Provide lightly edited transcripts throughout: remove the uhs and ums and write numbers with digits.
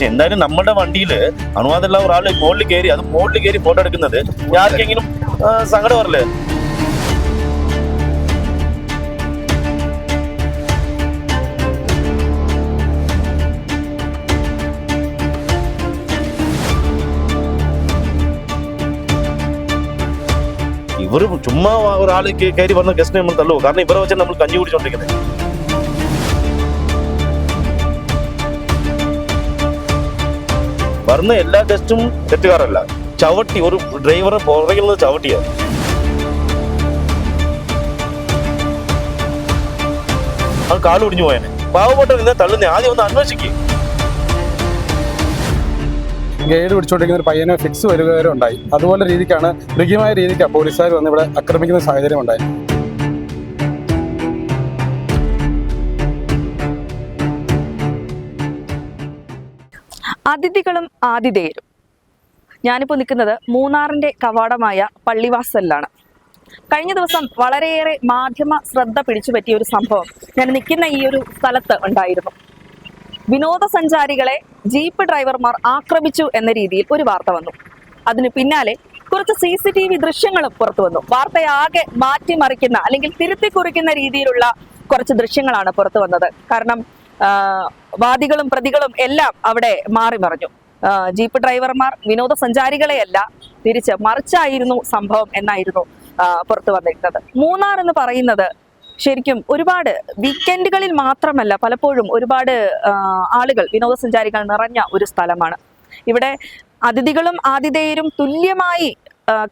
പക്ഷെ എന്തായാലും നമ്മുടെ വണ്ടിയിൽ അനുവാദമുള്ള ഒരാൾ മുകളിൽ കയറി ഫോട്ടോ എടുക്കുന്നത് ആർക്കെങ്കിലും സങ്കടം വരില്ലേ? ഇവർ ചുമ്മാ ഒരാൾ കയറി വന്ന ഗസ്റ്റിനെ നമ്മൾ തള്ളുവോ? കാരണം ഇവരെ വെച്ചാൽ നമ്മൾ കഞ്ഞി കുടിച്ചോണ്ടിരിക്കുന്നത്. വരുന്ന എല്ലാ ഗസ്റ്റും തെറ്റുകാരല്ല. ചവിട്ടി ഒരു ഡ്രൈവറെ പുറകിൽ നിന്ന് ചവിട്ടിയാണ്. അത് കാല് ഒടിഞ്ഞു പോയനെ. പാവപ്പെട്ട നിന്നെ തള്ളുന്നേ ആദ്യം ഒന്ന് അന്വേഷിക്കും. ഗൈഡ് പിടിച്ചുകൊണ്ടിരിക്കുന്ന ഒരു പയ്യന് ഫിക്സ് വരെ ഉണ്ടായി. അതുപോലെ രീതിക്കാണ് മൃഗീയമായ രീതിക്ക് പോലീസുകാർ വന്ന് ഇവിടെ ആക്രമിക്കുന്ന സാഹചര്യം ഉണ്ടായി. അതിഥികളും ആതിഥേയരും. ഞാനിപ്പോൾ നിൽക്കുന്നത് മൂന്നാറിന്റെ കവാടമായ പള്ളിവാസലിലാണ്. കഴിഞ്ഞ ദിവസം വളരെയേറെ മാധ്യമ ശ്രദ്ധ പിടിച്ചുപറ്റിയ ഒരു സംഭവം ഞാൻ നിൽക്കുന്ന ഈ ഒരു സ്ഥലത്ത് ഉണ്ടായിരുന്നു. വിനോദസഞ്ചാരികളെ ജീപ്പ് ഡ്രൈവർമാർ ആക്രമിച്ചു എന്ന രീതിയിൽ ഒരു വാർത്ത വന്നു. അതിന് പിന്നാലെ കുറച്ച് CCTV ദൃശ്യങ്ങളും പുറത്തു വന്നു. വാർത്തയാകെ മാറ്റിമറിക്കുന്ന അല്ലെങ്കിൽ തിരുത്തി കുറിക്കുന്ന രീതിയിലുള്ള കുറച്ച് ദൃശ്യങ്ങളാണ് പുറത്തു വന്നത്. കാരണം വാദികളും പ്രതികളും എല്ലാം അവിടെ മാറി മറിഞ്ഞു. ജീപ്പ് ഡ്രൈവർമാർ വിനോദസഞ്ചാരികളെയല്ല തിരിച്ച് മറിച്ചായിരുന്നു സംഭവം എന്നായിരുന്നു പുറത്തു വന്നിരുന്നത്. മൂന്നാർ എന്ന് പറയുന്നത് ശരിക്കും ഒരുപാട് വീക്കെൻഡുകളിൽ മാത്രമല്ല, പലപ്പോഴും ഒരുപാട് ആളുകൾ വിനോദസഞ്ചാരികൾ നിറഞ്ഞ ഒരു സ്ഥലമാണ്. ഇവിടെ അതിഥികളും ആതിഥേയരും തുല്യമായി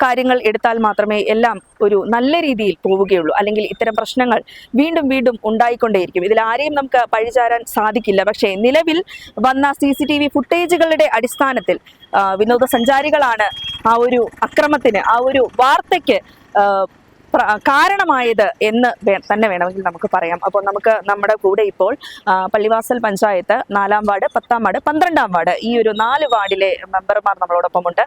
കാര്യങ്ങൾ എടുത്താൽ മാത്രമേ എല്ലാം ഒരു നല്ല രീതിയിൽ പോവുകയുള്ളൂ. അല്ലെങ്കിൽ ഇത്തരം പ്രശ്നങ്ങൾ വീണ്ടും വീണ്ടും ഉണ്ടായിക്കൊണ്ടേയിരിക്കും. ഇതിൽ ആരെയും നമുക്ക് പഴിചാരാൻ സാധിക്കില്ല. പക്ഷേ നിലവിൽ വന്ന CCTV ഫുട്ടേജുകളുടെ അടിസ്ഥാനത്തിൽ വിനോദസഞ്ചാരികളാണ് ആ ഒരു അക്രമത്തിന്, ആ ഒരു വാർത്തയ്ക്ക് കാരണമായത് എന്ന് തന്നെ വേണമെങ്കിൽ നമുക്ക് പറയാം. അപ്പോൾ നമുക്ക് നമ്മുടെ കൂടെ ഇപ്പോൾ Pallivasal panchayat 4-ാം ward, 10-ാം ward, 12-ാം ward ഈ ഒരു 4 വാർഡിലെ മെമ്പർമാർ നമ്മളോടൊപ്പമുണ്ട്.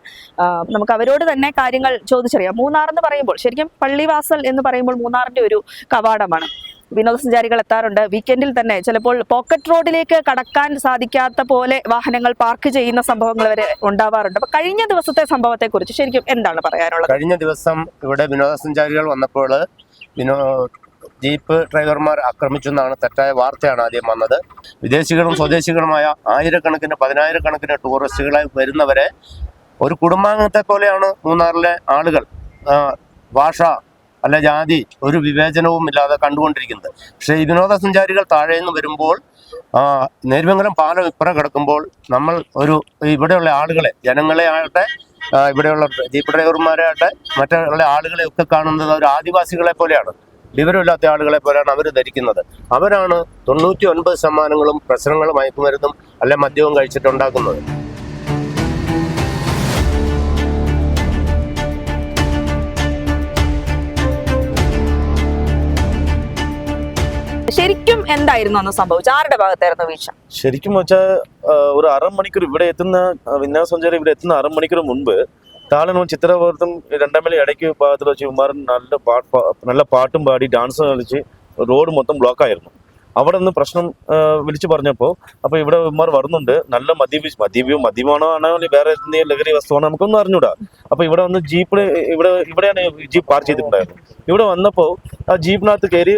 നമുക്ക് അവരോട് തന്നെ കാര്യങ്ങൾ ചോദിച്ചറിയാം. മൂന്നാർ എന്ന് പറയുമ്പോൾ ശരിക്കും പള്ളിവാസൽ എന്ന് പറയുമ്പോൾ മൂന്നാറിന്റെ ഒരു കവാടമാണ്. വിനോദസഞ്ചാരികൾ എത്താറുണ്ട്. വീക്കെൻഡിൽ തന്നെ ചിലപ്പോൾ പോക്കറ്റ് റോഡിലേക്ക് കടക്കാൻ സാധിക്കാത്ത പോലെ വാഹനങ്ങൾ പാർക്ക് ചെയ്യുന്ന സംഭവങ്ങൾ വരെ ഉണ്ടാവാറുണ്ട്. അപ്പൊ കഴിഞ്ഞ ദിവസത്തെ സംഭവത്തെ കുറിച്ച് ശരിക്കും എന്താണ് പറയാനുള്ളത്? കഴിഞ്ഞ ദിവസം ഇവിടെ വിനോദസഞ്ചാരികൾ വന്നപ്പോൾ ജീപ്പ് ഡ്രൈവർമാർ ആക്രമിച്ചു എന്നാണ് തെറ്റായ വാർത്തയാണ് ആദ്യം വന്നത്. വിദേശികളും സ്വദേശികളുമായ ആയിരക്കണക്കിന് 10,000-കണക്കിന് ടൂറിസ്റ്റുകളായി വരുന്നവരെ ഒരു കുടുംബാംഗത്തെ പോലെയാണ് മൂന്നാറിലെ ആളുകൾ. ഭാഷ അല്ല ജാതി ഒരു വിവേചനവും ഇല്ലാതെ കണ്ടുകൊണ്ടിരിക്കുന്നത്. പക്ഷേ ഈ വിനോദസഞ്ചാരികൾ താഴെ നിന്ന് വരുമ്പോൾ നേര്യമംഗലം പാലം ഇപ്പുറം കിടക്കുമ്പോൾ നമ്മൾ ഇവിടെയുള്ള ആളുകളെ, ജനങ്ങളെ ആകട്ടെ, ഇവിടെയുള്ള ജീപ്പ് ഡ്രൈവർമാരെ ആകട്ടെ, മറ്റുള്ള ആളുകളെ ഒക്കെ കാണുന്നത് ഒരു ആദിവാസികളെ പോലെയാണ്, വിവരമില്ലാത്ത ആളുകളെ പോലെയാണ് അവർ ധരിക്കുന്നത്. അവരാണ് 99% പ്രശ്നങ്ങളും മയക്കുമരുന്നും അല്ലെ മദ്യവും കഴിച്ചിട്ടുണ്ടാക്കുന്നത്. ശരിക്കും എന്തായിരുന്നു അന്ന് സംഭവിച്ചത്? ആരുടെ ഭാഗത്തായിരുന്നു വീഴ്ച? ശരിക്കും വെച്ചാൽ ഒരു അരമണിക്കൂർ ഇവിടെ എത്തുന്ന വിനോദസഞ്ചാരി ഇവിടെ എത്തുന്ന അരമണിക്കൂർ മുൻപ് താളനും ചിത്രവർത്തും 2-ാം മൈൽ ഇടയ്ക്ക് ഭാഗത്തിൽ വെച്ച് കുമാരൻ നല്ല പാട്ടും പാടി ഡാൻസ് കളിച്ച് റോഡ് മൊത്തം ബ്ലോക്കായിരുന്നു. അവിടെ നിന്ന് പ്രശ്നം വിളിച്ചു പറഞ്ഞപ്പോൾ അപ്പോൾ ഇവിടെ ഇവന്മാർ വരുന്നുണ്ട്, നല്ല മദ്യമാണോ ആണോ വേറെ എന്തെങ്കിലും ലഹരി വസ്തുവാണോ നമുക്കൊന്നും അറിഞ്ഞൂടാ. അപ്പോൾ ഇവിടെ വന്ന് ഇവിടെയാണ് ജീപ്പ് പാർക്ക് ചെയ്തിട്ടുണ്ടായിരുന്നു. ഇവിടെ വന്നപ്പോൾ ആ ജീപ്പിനകത്ത് കയറി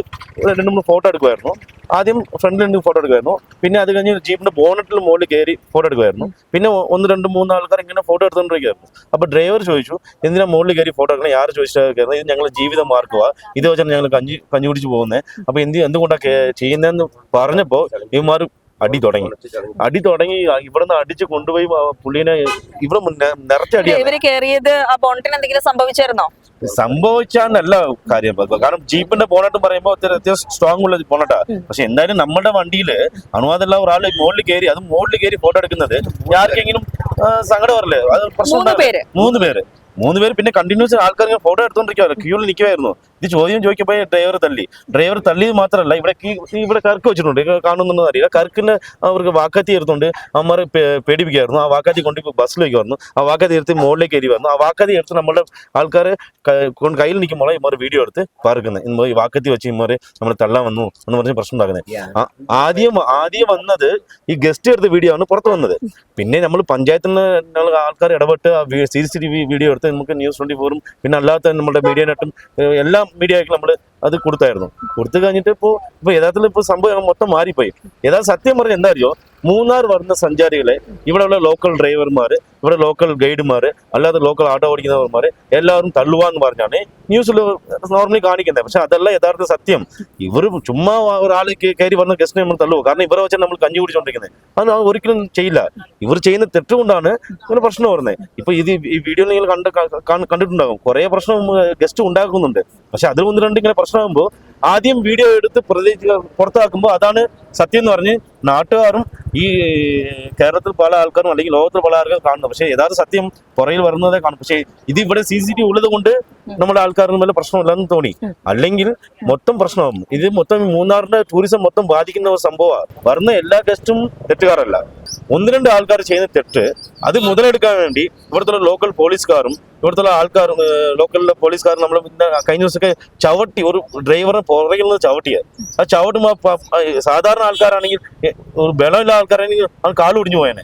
2-3 ഫോട്ടോ എടുക്കുമായിരുന്നു. ആദ്യം ഫ്രണ്ടിൽ നിന്ന് ഫോട്ടോ എടുക്കുമായിരുന്നു. പിന്നെ അത് കഴിഞ്ഞ് ജീപ്പിന്റെ ബോണറ്റിൽ മുകളിൽ കയറി ഫോട്ടോ എടുക്കുമായിരുന്നു. പിന്നെ 1, 2, 3 ആൾക്കാർ ഇങ്ങനെ ഫോട്ടോ എടുത്തുകൊണ്ടിരിക്കുകയായിരുന്നു. അപ്പോൾ ഡ്രൈവർ ചോദിച്ചു, എന്തിനാ മുകളിൽ കയറി ഫോട്ടോ എടുക്കണം? ആര് ചോദിച്ചാൽ ഇത് ഞങ്ങൾ ജീവിതം മാർക്കുവാ, ഇത് വെച്ചാൽ ഞങ്ങൾ കഞ്ഞി കുടിച്ച് പോകുന്നത്. അപ്പോൾ എന്തുകൊണ്ടാണ് ചെയ്യുന്നതെന്ന് പറഞ്ഞപ്പോൾ ഇവന്മാർ അടി തുടങ്ങി. ഇവിടുന്ന് അടിച്ച് കൊണ്ടുപോയി പുള്ളിനെ ഇവിടെ നിറച്ച അടിയാണ്. സംഭവിച്ചാന്നല്ല കാര്യം. കാരണം ജീപ്പിന്റെ ബോണറ്റ് പറയുമ്പോൾ അത്യാവശ്യം സ്ട്രോങ് ഉള്ള ബോണറ്റാ. പക്ഷെ എന്തായാലും നമ്മുടെ വണ്ടിയിൽ അനുവാദമുള്ള ഒരാൾ മുകളിൽ കയറി ഫോട്ടോ എടുക്കുന്നത് ആർക്കെങ്കിലും സങ്കടം വരില്ലേ? അത് പ്രശ്നം. 3 പേര് പിന്നെ കണ്ടിന്യൂസ് ആൾക്കാർ ഫോട്ടോ എടുത്തോണ്ടിരിക്കുവായിരുന്നു, ക്യൂവിൽ നിൽക്കുമായിരുന്നു. ഇത് ചോദ്യം ചോദിക്കുമ്പോൾ ഡ്രൈവർ തള്ളിയത് മാത്രമല്ല ഇവിടെ കർക്ക് വെച്ചിട്ടുണ്ട്, കാണുന്നുണ്ടെന്ന് അറിയില്ല. കർക്കിന് അവർക്ക് വാക്കാത്തി എടുത്തുകൊണ്ട് അവന്മാർ പേടിപ്പിക്കായിരുന്നു. ആ വാക്കാത്തി കൊണ്ട് ബസ്സിൽ വയ്ക്കുമായിരുന്നു. ആ വാക്കാത്തി എടുത്ത് മുകളിലേക്ക് കയറി വന്നു. ആ വാക്കാത്തി എടുത്ത് നമ്മുടെ ആൾക്കാർ കയ്യിൽ നിൽക്കുമ്പോൾ ഇവന്മാർ വീഡിയോ എടുത്ത് പാർക്കുന്നത്. ഇന്ന് ഈ വാക്കത്തി വെച്ച് ഇവന്മാർ നമ്മൾ തള്ളാൻ വന്നു എന്ന് പറഞ്ഞ് പ്രശ്നം ഉണ്ടാക്കുന്നത്. ആദ്യം വന്നത് ഈ ഗസ്റ്റ് എടുത്ത വീഡിയോ ആണ് പുറത്ത് വന്നത്. പിന്നെ നമ്മൾ പഞ്ചായത്തിൽ നിന്ന് ആൾക്കാർ ഇടപെട്ട് CCTV വീഡിയോ എടുത്ത് നമുക്ക് News 24 പിന്നെ അല്ലാത്ത നമ്മുടെ മീഡിയ നെറ്റും എല്ലാ മീഡിയയ്ക്കും നമ്മൾ അത് കൊടുത്തായിരുന്നു. കൊടുത്തു കഴിഞ്ഞിട്ട് ഇപ്പോൾ യഥാർത്ഥത്തിൽ സംഭവം മൊത്തം മാറിപ്പോയി. യഥാർത്ഥ സത്യം പറഞ്ഞാൽ എന്താ അറിയോ, മൂന്നാർ വരുന്ന സഞ്ചാരികളെ ഇവിടെയുള്ള ലോക്കൽ ഡ്രൈവർമാർ, ഇവിടെ ലോക്കൽ ഗൈഡുമാർ, അല്ലാതെ ലോക്കൽ ഓട്ടോ ഓടിക്കുന്നവർമാർ എല്ലാവരും തള്ളുവാന്ന് പറഞ്ഞാണ് ന്യൂസിൽ നോർമലി കാണിക്കുന്നത്. പക്ഷെ അതല്ല യഥാർത്ഥ സത്യം. ഇവർ ചുമ്മാ ഒരാൾ കയറി വന്ന ഗസ്റ്റിനെ നമ്മൾ തള്ളുവോ? കാരണം ഇവരെ വെച്ചാൽ നമ്മൾ കഞ്ഞി കുടിച്ചോണ്ടിരിക്കുന്നത്. അത് ഒരിക്കലും ചെയ്യില്ല. ഇവർ ചെയ്യുന്ന തെറ്റുകൊണ്ടാണ് ഇങ്ങനെ പ്രശ്നം വരുന്നത്. ഇപ്പൊ ഈ വീഡിയോ നിങ്ങൾ കണ്ടിട്ടുണ്ടാകും, കുറെ പ്രശ്നം ഗസ്റ്റ് ഉണ്ടാക്കുന്നുണ്ട്. പക്ഷെ അതിൽ 1-2 ഇങ്ങനെ പ്രശ്നമാകുമ്പോൾ ആദ്യം വീഡിയോ എടുത്ത് പുറത്താക്കുമ്പോൾ അതാണ് സത്യം എന്ന് പറഞ്ഞ് നാട്ടുകാരും ഈ കേരളത്തിൽ പല ആൾക്കാരും അല്ലെങ്കിൽ ലോകത്തിൽ പല ആൾക്കാരും കാണുന്നു. പക്ഷേ യഥാർത്ഥ സത്യം പുറകിൽ വരുന്നതേ കാണും. പക്ഷേ ഇത് ഇവിടെ CCTV ഉള്ളത് കൊണ്ട് നമ്മുടെ ആൾക്കാർക്ക് വല്ല പ്രശ്നമില്ലെന്ന് തോന്നി. അല്ലെങ്കിൽ മൊത്തം പ്രശ്നമാകും. ഇത് മൊത്തം മൂന്നാറിന്റെ ടൂറിസം മൊത്തം ബാധിക്കുന്ന ഒരു സംഭവമാണ്. വരുന്ന എല്ലാ ഗസ്റ്റും തെറ്റുകാരല്ല. 1-2 ആൾക്കാർ ചെയ്യുന്ന തെറ്റ് അത് മുതലെടുക്കാൻ വേണ്ടി ഇവിടുത്തെ ലോക്കൽ പോലീസുകാരും ഇവിടുത്തെ ആൾക്കാരും ലോക്കലിലെ പോലീസുകാരും നമ്മൾ കഴിഞ്ഞ ദിവസമൊക്കെ ചവിട്ടി ഒരു ഡ്രൈവറെ പുറകിൽ നിന്ന് ചവിട്ടിയത്. ആ ചവിട്ടുമ്പോൾ സാധാരണ ആൾക്കാരാണെങ്കിൽ ഒരു ബലമില്ല ആൾക്കാരാണെങ്കിൽ അത് കാല് ഒടിഞ്ഞു പോയേനെ.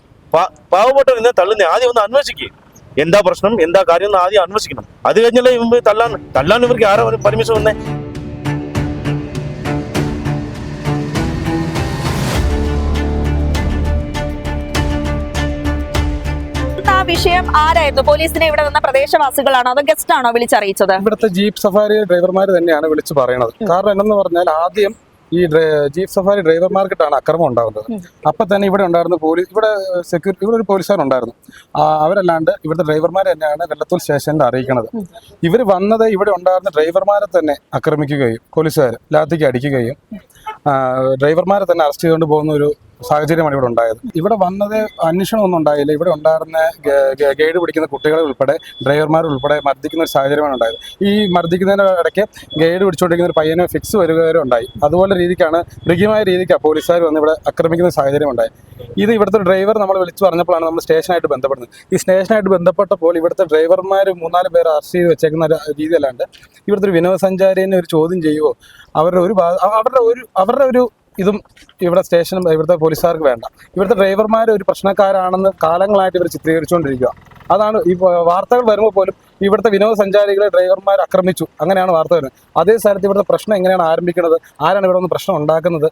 പാവപ്പെട്ടവർ ഇന്ന് തള്ളുന്നേ. ആദ്യം ഒന്ന് അന്വേഷിക്കുക, എന്താ പ്രശ്നം, എന്താ കാര്യം എന്ന് ആദ്യം അന്വേഷിക്കണം. അത് കഴിഞ്ഞല്ലേ ഇവർ തള്ളാൻ ഇവർക്ക് ആരാ പെർമിഷൻ വന്നേ? വിഷയം ആരായിരുന്നു? പോലീസിനെ ഇവിടെ വന്ന പ്രദേശവാസികളാണോ അതോ ഗസ്റ്റ് ആണോ വിളിച്ചറിയിച്ചത്? ഇവിടുത്തെ ജീപ്പ് സഫാരി ഡ്രൈവർമാർ തന്നെയാണ് വിളിച്ചു പറയണത്. കാരണം എന്തെന്ന് പറഞ്ഞാൽ ആദ്യം ഈ ജീപ്പ് സഫാരി ഡ്രൈവർമാർക്കിട്ടാണ് അക്രമം ഉണ്ടാകുന്നത്. അപ്പൊ തന്നെ ഇവിടെ ഉണ്ടായിരുന്ന ഇവിടെ ഒരു പോലീസുകാരുണ്ടായിരുന്നു. അവരല്ലാണ്ട് ഇവിടുത്തെ ഡ്രൈവർമാർ തന്നെയാണ് വെള്ളത്തൂർ സ്റ്റേഷനിൽ അറിയിക്കുന്നത്. ഇവർ വന്നത് ഇവിടെ ഉണ്ടായിരുന്ന ഡ്രൈവർമാരെ തന്നെ ആക്രമിക്കുകയും പോലീസുകാർ ലാത്തിക്ക് അടിക്കുകയും ഡ്രൈവർമാരെ തന്നെ അറസ്റ്റ് ചെയ്തുകൊണ്ട് പോകുന്ന ഒരു സാഹചര്യമാണ് ഇവിടെ ഉണ്ടായത്. ഇവിടെ വന്നത് അന്വേഷണം ഒന്നും ഉണ്ടായില്ല. ഇവിടെ ഉണ്ടായിരുന്ന ഗൈഡ് പിടിക്കുന്ന കുട്ടികളെ ഉൾപ്പെടെ ഡ്രൈവർമാർ ഉൾപ്പെടെ മർദ്ദിക്കുന്ന ഒരു സാഹചര്യമാണ് ഉണ്ടായത്. ഈ മർദ്ദിക്കുന്നതിന് ഇടയ്ക്ക് ഗൈഡ് പിടിച്ചുകൊണ്ടിരിക്കുന്ന ഒരു പയ്യനെ ഫിക്സ് വരെ ഉണ്ടായി. അതുപോലെ രീതിക്കാണ് മൃഗീയമായ രീതിക്കാണ് പോലീസുകാർ വന്ന് ഇവിടെ ആക്രമിക്കുന്ന സാഹചര്യം ഉണ്ടായി. ഇത് ഇവിടുത്തെ ഡ്രൈവർ നമ്മൾ വിളിച്ചു പറഞ്ഞപ്പോഴാണ് നമ്മൾ സ്റ്റേഷനായിട്ട് ബന്ധപ്പെടുന്നത്. ഈ സ്റ്റേഷനായിട്ട് ബന്ധപ്പെട്ടപ്പോൾ ഇവിടുത്തെ ഡ്രൈവർമാർ 3-4 പേർ അറസ്റ്റ് ചെയ്ത് വെച്ചേക്കുന്ന രീതിയല്ലാണ്ട് ഇവിടുത്തെ ഒരു വിനോദസഞ്ചാരിനെ ഒരു ചോദ്യം ചെയ്യുമോ അവരുടെ ഒരു ഇതും ഇവിടെ സ്റ്റേഷനും ഇവിടുത്തെ പോലീസുകാർക്ക് വേണ്ട. ഇവിടുത്തെ ഡ്രൈവർമാർ ഒരു പ്രശ്നക്കാരാണെന്ന് കാലങ്ങളായിട്ട് ഇവർ ചിത്രീകരിച്ചുകൊണ്ടിരിക്കുക. അതാണ് ഈ വാർത്തകൾ വരുമ്പോൾ പോലും ഇവിടുത്തെ വിനോദസഞ്ചാരികളെ ഡ്രൈവർമാർ ആക്രമിച്ചു, അങ്ങനെയാണ് വാർത്ത വരുന്നത്. അതേ സ്ഥലത്ത് ഇവിടുത്തെ പ്രശ്നം എങ്ങനെയാണ് ആരംഭിക്കുന്നത്, ആരാണ് ഇവിടെ ഒന്ന് പ്രശ്നം ഉണ്ടാക്കുന്നത്?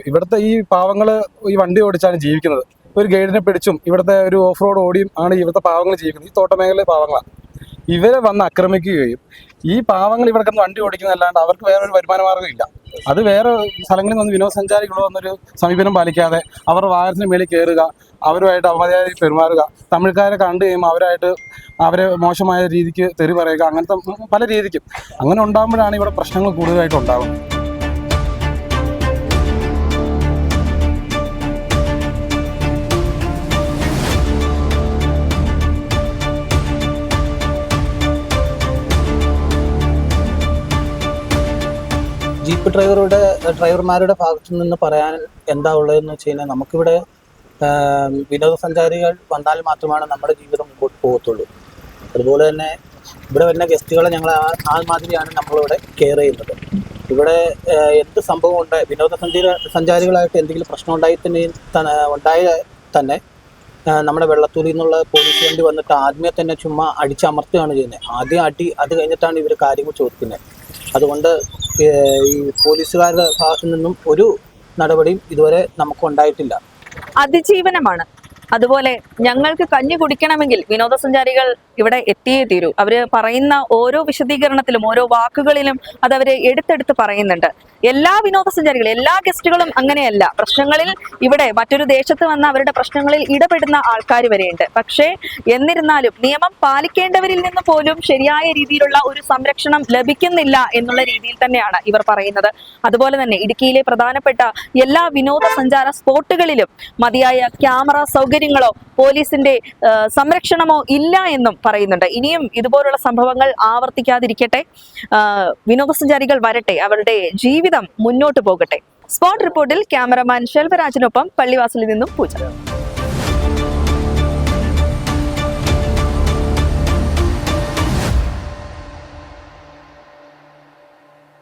ഇവിടുത്തെ ഈ പാവങ്ങൾ ഈ വണ്ടി ഓടിച്ചാണ് ജീവിക്കുന്നത്. ഒരു ഗൈഡിനെ പിടിച്ചും ഇവിടുത്തെ ഒരു ഓഫ് റോഡ് ഓടിയും ആണ് ഇവിടുത്തെ പാവങ്ങൾ ജീവിക്കുന്നത്. ഈ തോട്ടമേഖലയിലെ പാവങ്ങളാണ്. ഇവരെ വന്ന് ആക്രമിക്കുകയും ഈ പാവങ്ങൾ ഇവിടെ കിടന്ന് വണ്ടി ഓടിക്കുന്നതല്ലാണ്ട് അവർക്ക് വേറൊരു വരുമാന മാർഗ്ഗം ഇല്ല. അത് വേറെ സ്ഥലങ്ങളിൽ നിന്ന് വിനോദസഞ്ചാരികൾ വന്നൊരു സമീപനം പാലിക്കാതെ അവരുടെ വാഹനത്തിന് മേളിൽ കയറുക, അവരുമായിട്ട് അവമര്യാദ പെരുമാറുക, തമിഴ്ക്കാരെ കണ്ടു കഴിയുമ്പോൾ അവരെ മോശമായ രീതിക്ക് തെറി പറയുക, അങ്ങനത്തെ പല രീതിക്കും അങ്ങനെ ഉണ്ടാകുമ്പോഴാണ് ഇവിടെ പ്രശ്നങ്ങൾ കൂടുതലായിട്ട് ഉണ്ടാകുന്നത്. ജീപ്പ് ഡ്രൈവർമാരുടെ ഭാഗത്തു നിന്ന് പറയാൻ എന്താ ഉള്ളതെന്ന് വെച്ച് കഴിഞ്ഞാൽ നമുക്കിവിടെ വിനോദസഞ്ചാരികൾ വന്നാൽ മാത്രമാണ് നമ്മുടെ ജീവിതം മുമ്പോട്ട് പോകത്തുള്ളൂ. അതുപോലെ തന്നെ ഇവിടെ വരുന്ന ഗസ്റ്റുകളെ ഞങ്ങൾ മാതിരിയാണ് നമ്മളിവിടെ കെയർ ചെയ്യുന്നത്. ഇവിടെ എന്ത് സംഭവം സഞ്ചാരികളായിട്ട് എന്തെങ്കിലും പ്രശ്നം ഉണ്ടായ തന്നെ നമ്മുടെ വെള്ളത്തൂരിൽ നിന്നുള്ള പോലീസ് വണ്ടി വന്നിട്ട് ആദ്യമേ തന്നെ ചുമ്മാ അടിച്ചമർത്തുകയാണ് ചെയ്യുന്നത്. ആദ്യം അടി, അത് കഴിഞ്ഞിട്ടാണ് ഇവർ കാര്യങ്ങൾ ചോദിക്കുന്നത്. അതുകൊണ്ട് ഈ പോലീസുകാരുടെ ഭാഗത്തു നിന്നും ഒരു നടപടിയും ഇതുവരെ നമുക്ക് ഉണ്ടായിട്ടില്ല. അതിജീവനമാണ്. അതുപോലെ ഞങ്ങൾക്ക് കഞ്ഞി കുടിക്കണമെങ്കിൽ വിനോദസഞ്ചാരികൾ ഇവിടെ എത്തിയേ തീരൂ. അവര് പറയുന്ന ഓരോ വിശദീകരണത്തിലും ഓരോ വാക്കുകളിലും അത് അവര് എടുത്തെടുത്ത് പറയുന്നുണ്ട്. എല്ലാ വിനോദസഞ്ചാരികളും എല്ലാ ഗസ്റ്റുകളും അങ്ങനെയല്ല. പ്രശ്നങ്ങളിൽ ഇവിടെ മറ്റൊരു ദേശത്ത് വന്ന അവരുടെ പ്രശ്നങ്ങളിൽ ഇടപെടുന്ന ആൾക്കാർ വരെയുണ്ട്. പക്ഷേ എന്നിരുന്നാലും നിയമം പാലിക്കേണ്ടവരിൽ നിന്ന് പോലും ശരിയായ രീതിയിലുള്ള ഒരു സംരക്ഷണം ലഭിക്കുന്നില്ല എന്നുള്ള രീതിയിൽ തന്നെയാണ് ഇവർ പറയുന്നത്. അതുപോലെ തന്നെ ഇടുക്കിയിലെ പ്രധാനപ്പെട്ട എല്ലാ വിനോദസഞ്ചാര സ്പോട്ടുകളിലും മതിയായ ക്യാമറ സൗകര്യങ്ങളോ പോലീസിന്റെ സംരക്ഷണമോ ഇല്ല എന്നും പറയുന്നുണ്ട്. ഇനിയും ഇതുപോലുള്ള സംഭവങ്ങൾ ആവർത്തിക്കാതിരിക്കട്ടെ, വിനോദസഞ്ചാരികൾ വരട്ടെ, അവരുടെ ജീവിതം മുന്നോട്ട് പോകട്ടെ. സ്പോട്ട് റിപ്പോർട്ടിൽ ക്യാമറമാൻ ശെൽവരാജിനൊപ്പം പള്ളിവാസലിൽ നിന്നും പൂജ.